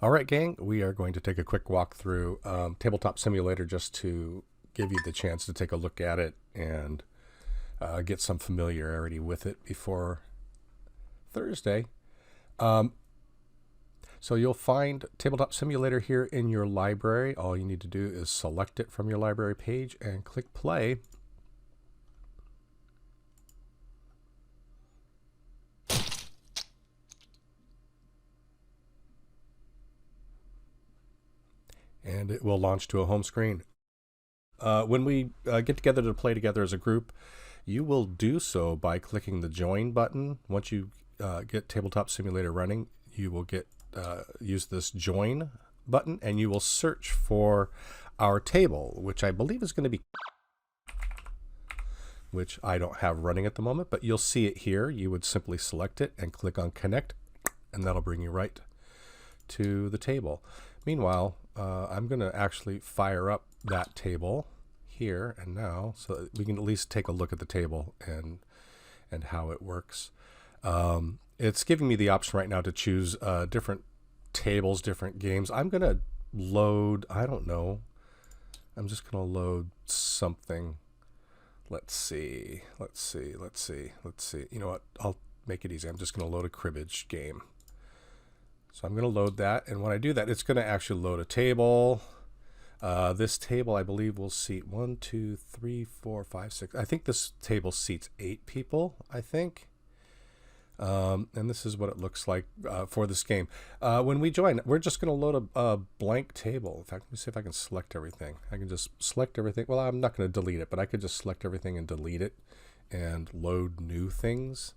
All right, gang, we are going to take a quick walk through Tabletop Simulator just to give you the chance to take a look at it and get some familiarity with it before Thursday. So you'll find Tabletop Simulator here in your library. All you need to do is select it from your library page and click play. And it will launch to a home screen. When we get together to play together as a group, you will do so by clicking the join button. Once you get Tabletop Simulator running, you will use this join button and you will search for our table, which I believe is going to be, which I don't have running at the moment, but you'll see it here. You would simply select it and click on connect, and that'll bring you right to the table. Meanwhile, I'm going to actually fire up that table here and now so that we can at least take a look at the table and how it works. It's giving me the option right now to choose different tables, different games. I'm going to load, I don't know, I'm just going to load something. Let's see. You know what? I'll make it easy. I'm just going to load a cribbage game. So I'm going to load that, and when I do that, it's going to actually load a table. This table, I believe, will seat 1, 2, 3, 4, 5, 6. I think this table seats 8 people, I think. And this is what it looks like for this game. When we join, we're just going to load a blank table. In fact, let me see if I can select everything. I can just select everything. Well, I'm not going to delete it, but I could just select everything and delete it and load new things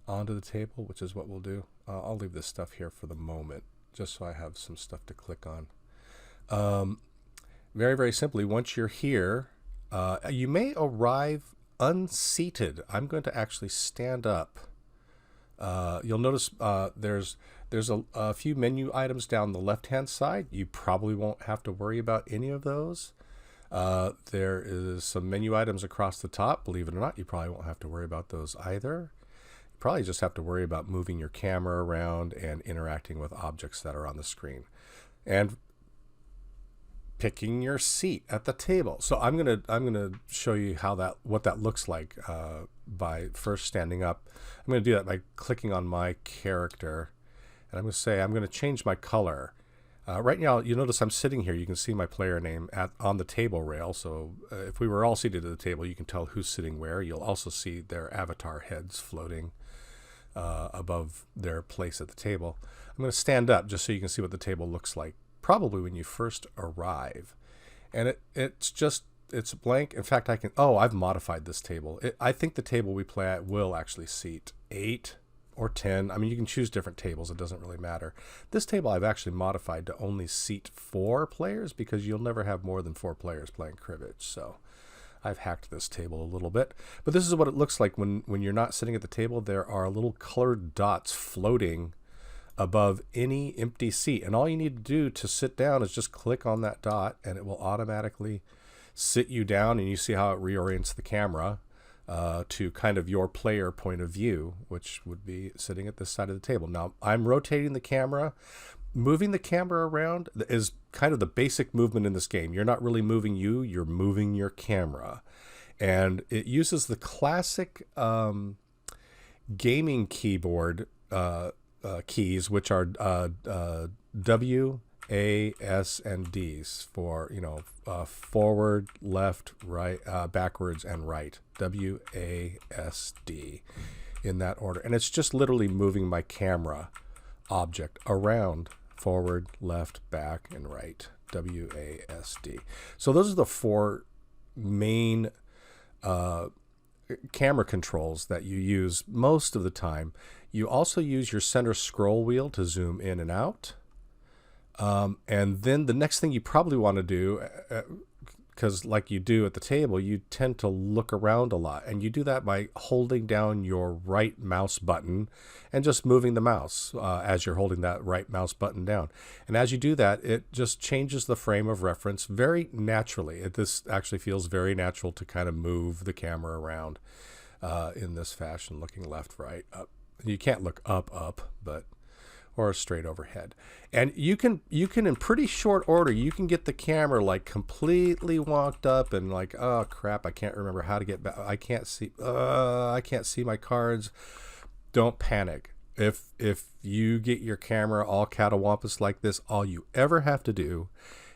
onto the table, which is what we'll do. I'll leave this stuff here for the moment, just so I have some stuff to click on. Very, very simply, once you're here, you may arrive unseated. I'm going to actually stand up. You'll notice there's a few menu items down the left-hand side. You probably won't have to worry about any of those. There is some menu items across the top. Believe it or not, you probably won't have to worry about those either. Probably just have to worry about moving your camera around and interacting with objects that are on the screen and picking your seat at the table. So I'm gonna show you what that looks like by first standing up. I'm gonna do that by clicking on my character, and I'm gonna say I'm gonna change my color. Right now, you notice I'm sitting here. You can see my player name on the table rail. So if we were all seated at the table, you can tell who's sitting where. You'll also see their avatar heads floating above their place at the table. I'm going to stand up just so you can see what the table looks like, probably when you first arrive. And it's blank. In fact, I've modified this table. I think the table we play at will actually seat 8 or 10. I mean, you can choose different tables. It doesn't really matter. This table I've actually modified to only seat 4 players because you'll never have more than 4 players playing cribbage. So I've hacked this table a little bit. But this is what it looks like when you're not sitting at the table. There are little colored dots floating above any empty seat. And all you need to do to sit down is just click on that dot and it will automatically sit you down, and you see how it reorients the camera to kind of your player point of view, which would be sitting at this side of the table. Now, I'm rotating the camera. Moving the camera around is kind of the basic movement in this game. You're not really moving you're moving your camera. And it uses the classic gaming keyboard keys, which are W, A, S, and D's for, forward, left, right, backwards, and right. W, A, S, D in that order. And it's just literally moving my camera object around, forward, left, back, and right. W, A, S, D. So those are the 4 main camera controls that you use most of the time. You also use your center scroll wheel to zoom in and out. And then the next thing you probably want to do, because like you do at the table, you tend to look around a lot. And you do that by holding down your right mouse button and just moving the mouse as you're holding that right mouse button down. And as you do that, it just changes the frame of reference very naturally. This actually feels very natural to kind of move the camera around in this fashion, looking left, right, up. You can't look up, but or straight overhead. And you can in pretty short order, you can get the camera like completely wonked up and like, oh crap, I can't remember how to get back. I can't see my cards. Don't panic. If you get your camera all catawampus like this, all you ever have to do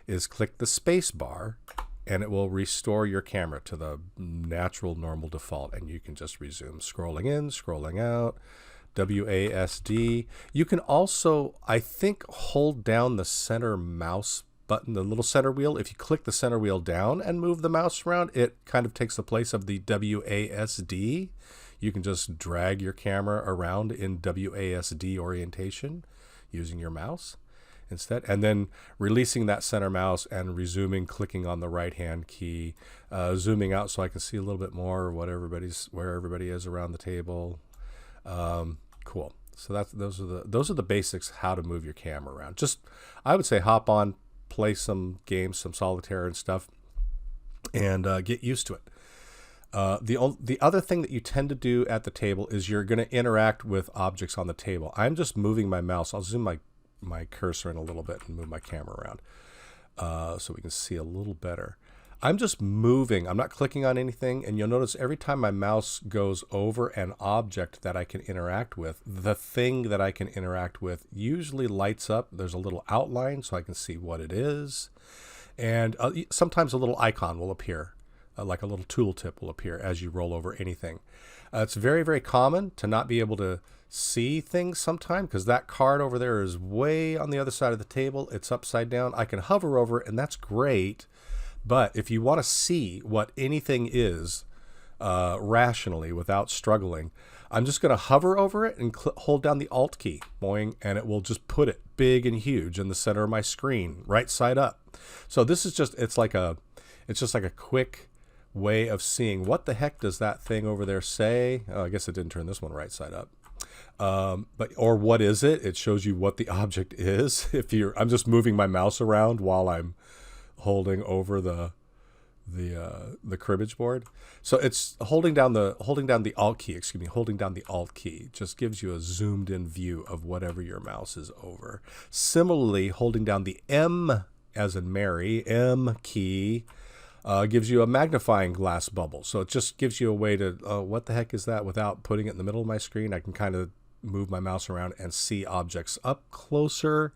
is click the space bar and it will restore your camera to the natural normal default, and you can just resume scrolling in, scrolling out. WASD. You can also, I think, hold down the center mouse button, the little center wheel. If you click the center wheel down and move the mouse around, it kind of takes the place of the WASD. You can just drag your camera around in WASD orientation using your mouse instead, and then releasing that center mouse and resuming, clicking on the right hand key, zooming out so I can see a little bit more where everybody is around the table. Cool. So those are the basics, how to move your camera around. Just, I would say, hop on, play some games, some solitaire and stuff, and get used to it. The other thing that you tend to do at the table is you're going to interact with objects on the table. I'm just moving my mouse. I'll zoom my cursor in a little bit and move my camera around so we can see a little better. I'm just moving. I'm not clicking on anything, and you'll notice every time my mouse goes over an object that I can interact with, the thing that I can interact with usually lights up. There's a little outline so I can see what it is, and sometimes a little icon will appear, like a little tooltip will appear as you roll over anything. It's very, very common to not be able to see things sometimes because that card over there is way on the other side of the table. It's upside down. I can hover over it, and that's great. But if you want to see what anything is rationally without struggling, I'm just going to hover over it and hold down the Alt key, boing, and it will just put it big and huge in the center of my screen, right side up. So this is just, it's just like a quick way of seeing what the heck does that thing over there say. Oh, I guess it didn't turn this one right side up. Or what is it? It shows you what the object is. I'm just moving my mouse around while I'm holding over the cribbage board. So it's holding down the Alt key, holding down the Alt key just gives you a zoomed in view of whatever your mouse is over. Similarly, holding down the M as in Mary, M key, gives you a magnifying glass bubble. So it just gives you a way to, what the heck is that? Without putting it in the middle of my screen, I can kind of move my mouse around and see objects up closer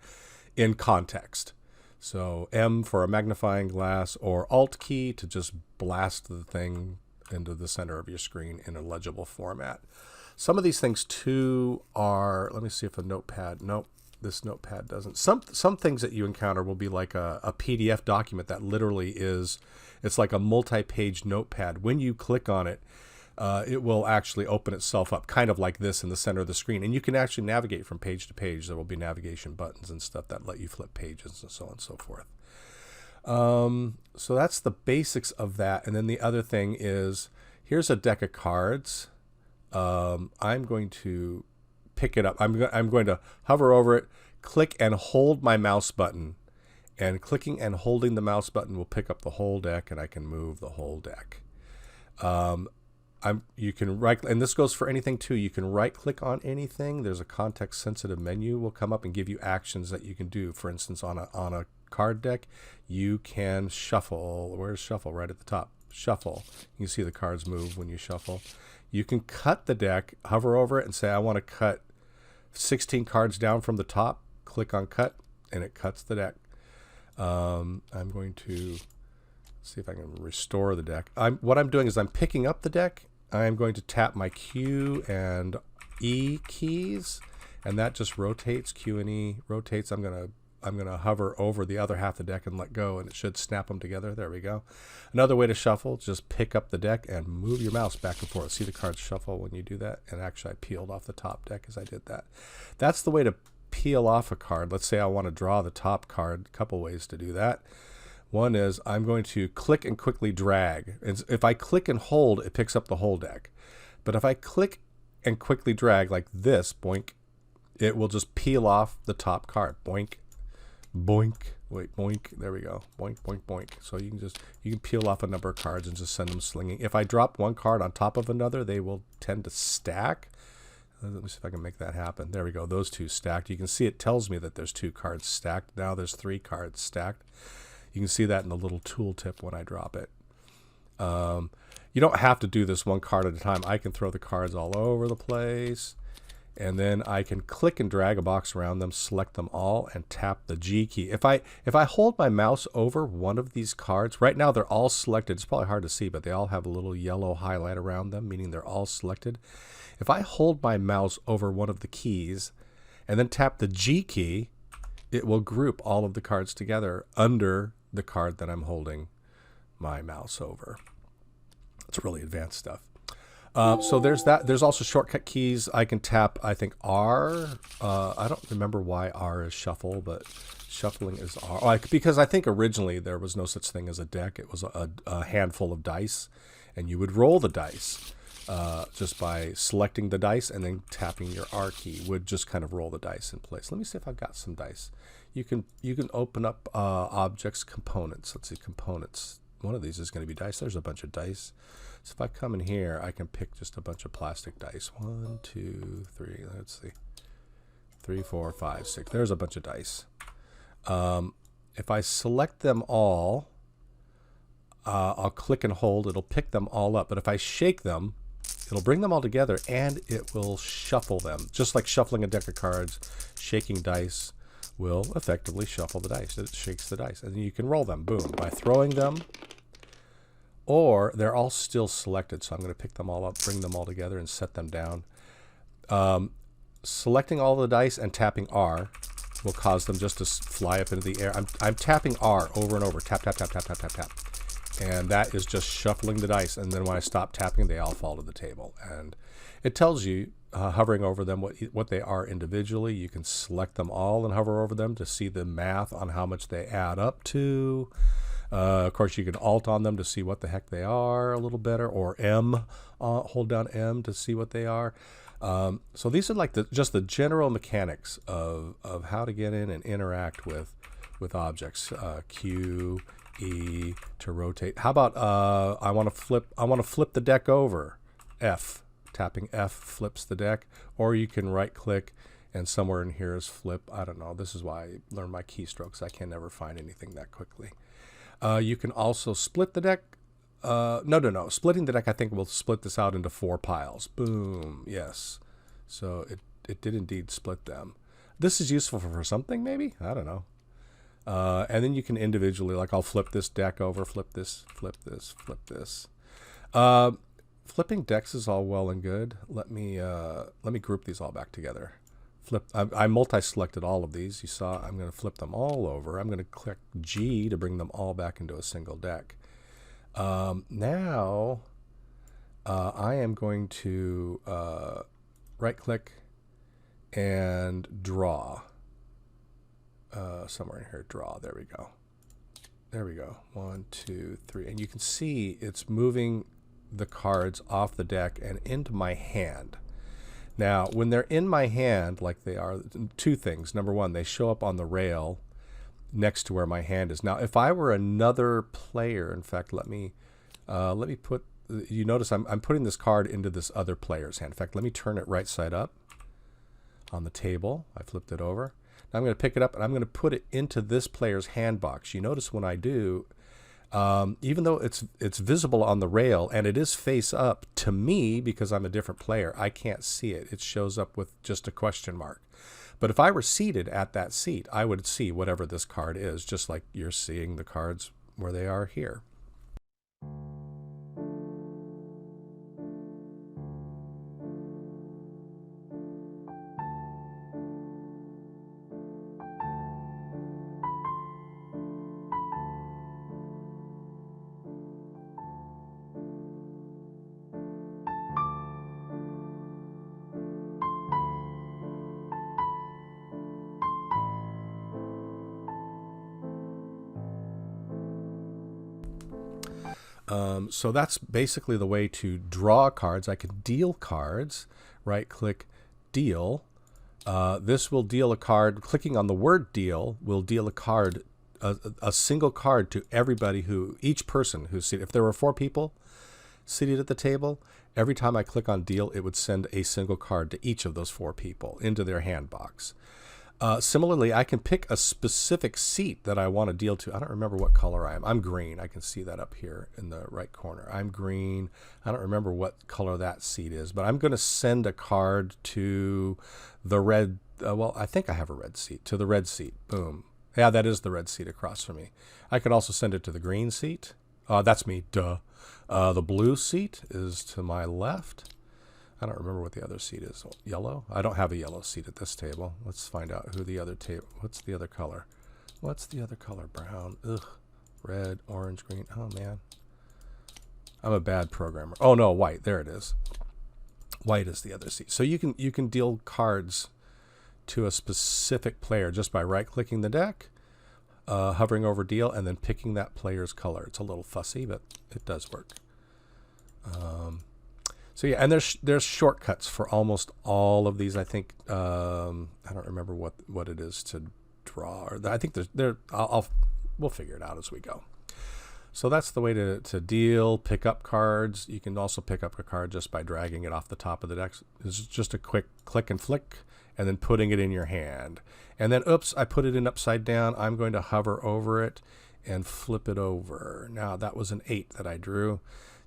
in context. So M for a magnifying glass, or Alt key to just blast the thing into the center of your screen in a legible format. Some of these things too are, let me see if a notepad, nope, this notepad doesn't. Some things that you encounter will be like a PDF document that literally is, it's like a multi-page notepad. When you click on it, it will actually open itself up kind of like this in the center of the screen, and you can actually navigate from page to page. There will be navigation buttons and stuff that let you flip pages and so on and so forth. So that's the basics of that. And then the other thing is, here's a deck of cards. I'm going to pick it up. I'm going to hover over it, click and hold my mouse button, and clicking and holding the mouse button will pick up the whole deck, and I can move the whole deck. You can right, and this goes for anything too. You can right click on anything. There's a context sensitive menu will come up and give you actions that you can do. For instance, on a card deck, you can shuffle. Where's shuffle? Right at the top. Shuffle. You can see the cards move when you shuffle. You can cut the deck, hover over it and say, I want to cut 16 cards down from the top. Click on cut, and it cuts the deck. I'm going to see if I can restore the deck. What I'm doing is I'm picking up the deck. I'm going to tap my Q and E keys, and that just rotates. Q and E rotates. I'm gonna hover over the other half of the deck and let go, and it should snap them together. There we go. Another way to shuffle, just pick up the deck and move your mouse back and forth. See the cards shuffle when you do that? And actually, I peeled off the top deck as I did that. That's the way to peel off a card. Let's say I want to draw the top card. A couple ways to do that. One is I'm going to click and quickly drag. And if I click and hold, it picks up the whole deck. But if I click and quickly drag like this, boink, it will just peel off the top card. Boink, boink, wait, boink, there we go. Boink, boink, boink. So you can peel off a number of cards and just send them slinging. If I drop one card on top of another, they will tend to stack. Let me see if I can make that happen. There we go. Those two stacked. You can see it tells me that there's 2 cards stacked. Now there's 3 cards stacked. You can see that in the little tooltip when I drop it. You don't have to do this 1 card at a time. I can throw the cards all over the place. And then I can click and drag a box around them, select them all, and tap the G key. If I hold my mouse over one of these cards, right now they're all selected. It's probably hard to see, but they all have a little yellow highlight around them, meaning they're all selected. If I hold my mouse over one of the keys and then tap the G key, it will group all of the cards together under the card that I'm holding my mouse over. It's really advanced stuff. So there's that. There's also shortcut keys. I can tap, I think, R. I don't remember why R is shuffle, but shuffling is R. Because I think originally there was no such thing as a deck. It was a handful of dice, and you would roll the dice just by selecting the dice and then tapping your R key would just kind of roll the dice in place. Let me see if I've got some dice. You can open up objects, components. Let's see, components. One of these is going to be dice. There's a bunch of dice. So if I come in here, I can pick just a bunch of plastic dice. 1, 2, 3. Let's see. 3, 4, 5, 6. There's a bunch of dice. If I select them all, I'll click and hold. It'll pick them all up. But if I shake them, it'll bring them all together and it will shuffle them. Just like shuffling a deck of cards, shaking dice will effectively shuffle the dice. It shakes the dice. And then you can roll them, boom, by throwing them. Or they're all still selected, so I'm going to pick them all up, bring them all together, and set them down. Selecting all the dice and tapping R will cause them just to fly up into the air. I'm tapping R over and over. Tap, tap, tap, tap, tap, tap, tap. And that is just shuffling the dice. And then when I stop tapping, they all fall to the table. And it tells you, hovering over them, what they are individually. You can select them all and hover over them to see the math on how much they add up to. Of course, you can Alt on them to see what the heck they are a little better, or M, hold down M to see what they are. So these are like just the general mechanics of how to get in and interact with objects. Q, E to rotate. How about I want to flip the deck over. F, tapping F flips the deck, or you can right click and somewhere in here is flip. I don't know. This is why I learned my keystrokes. I can never find anything that quickly. You can also split the deck. No. Splitting the deck, I think, will split this out into 4 piles. Boom. Yes. So it did indeed split them. This is useful for something, maybe? I don't know. And then you can individually, like I'll flip this deck over, flip this, flip this, flip this. Flipping decks is all well and good. Let me group these all back together. I multi-selected all of these. You saw I'm going to flip them all over. I'm going to click G to bring them all back into a single deck. Now I am going to right-click and draw. Somewhere in here, draw. There we go. There we go. 1, 2, 3. And you can see it's moving the cards off the deck and into my hand. Now, when they're in my hand, like they are, 2 things. Number 1, they show up on the rail next to where my hand is. Now, if I were another player, in fact, let me put, you notice I'm putting this card into this other player's hand. In fact, let me turn it right side up on the table. I flipped it over. Now I'm going to pick it up and I'm going to put it into this player's hand box. You notice when I do, even though it's visible on the rail and it is face up, to me, because I'm a different player, I can't see it. It shows up with just a question mark. But if I were seated at that seat, I would see whatever this card is, just like you're seeing the cards where they are here. So that's basically the way to draw cards. I can deal cards. Right-click, deal. This will deal a card. Clicking on the word deal will deal a card, a single card to everybody each person who's seated. If there were 4 people seated at the table, every time I click on deal, it would send a single card to each of those 4 people into their hand box. Similarly, I can pick a specific seat that I want to deal to. I don't remember what color I am. I'm green. I can see that up here in the right corner. I'm green. I don't remember what color that seat is, but I'm going to send a card to the red. Well, I think I have a red seat. To the red seat. Boom. Yeah, that is the red seat across from me. I could also send it to the green seat. That's me. Duh. The blue seat is to my left. I don't remember what the other seat is. Yellow? I don't have a yellow seat at this table. Let's find out who the other table. What's the other color? What's the other color? Brown. Ugh. Red, orange, green. Oh, man. I'm a bad programmer. Oh, no, white. There it is. White is the other seat. So you can deal cards to a specific player just by right-clicking the deck, hovering over deal, and then picking that player's color. It's a little fussy, but it does work. So yeah, and there's shortcuts for almost all of these. I think I don't remember what it is to draw. Or I think we'll figure it out as we go. So that's the way to deal, pick up cards. You can also pick up a card just by dragging it off the top of the deck. It's just a quick click and flick, and then putting it in your hand. And then, oops, I put it in upside down. I'm going to hover over it and flip it over. Now that was an 8 that I drew.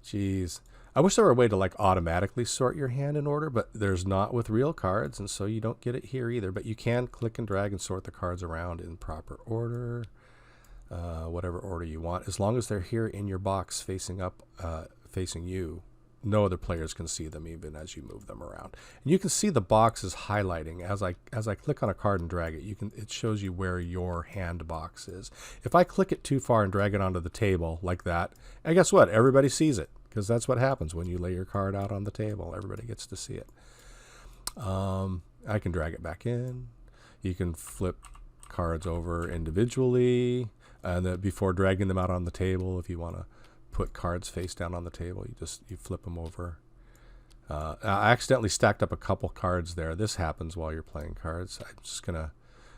Jeez. I wish there were a way to like automatically sort your hand in order, but there's not with real cards, and so you don't get it here either. But you can click and drag and sort the cards around in proper order, whatever order you want, as long as they're here in your box facing up, facing you. No other players can see them even as you move them around. And you can see the box is highlighting as I click on a card and drag it. It shows you where your hand box is. If I click it too far and drag it onto the table like that, and guess what? Everybody sees it. Because that's what happens when you lay your card out on the table. Everybody gets to see it. I can drag it back in. You can flip cards over individually. And then before dragging them out on the table, if you want to put cards face down on the table, you flip them over. I accidentally stacked up a couple cards there. This happens while you're playing cards.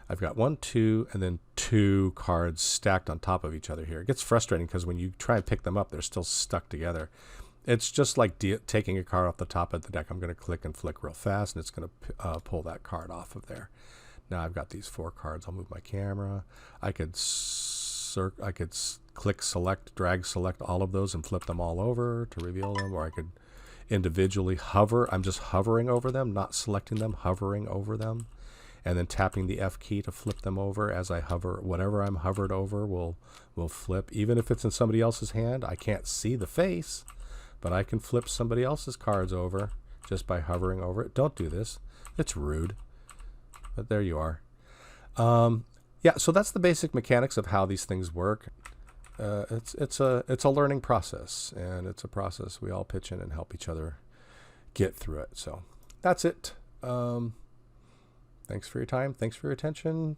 I've got 1, 2, and then 2 cards stacked on top of each other here. It gets frustrating because when you try and pick them up, they're still stuck together. It's just like taking a card off the top of the deck. I'm going to click and flick real fast, and it's going to pull that card off of there. Now I've got these 4 cards. I'll move my camera. I could click select, drag select all of those and flip them all over to reveal them, or I could individually hover. I'm just hovering over them, not selecting them, hovering over them. And then tapping the F key to flip them over as I hover. Whatever I'm hovered over will flip. Even if it's in somebody else's hand, I can't see the face, but I can flip somebody else's cards over just by hovering over it. Don't do this. It's rude. But there you are. Yeah, so that's the basic mechanics of how these things work. It's a learning process, and it's a process we all pitch in and help each other get through it. So that's it. Thanks for your time. Thanks for your attention.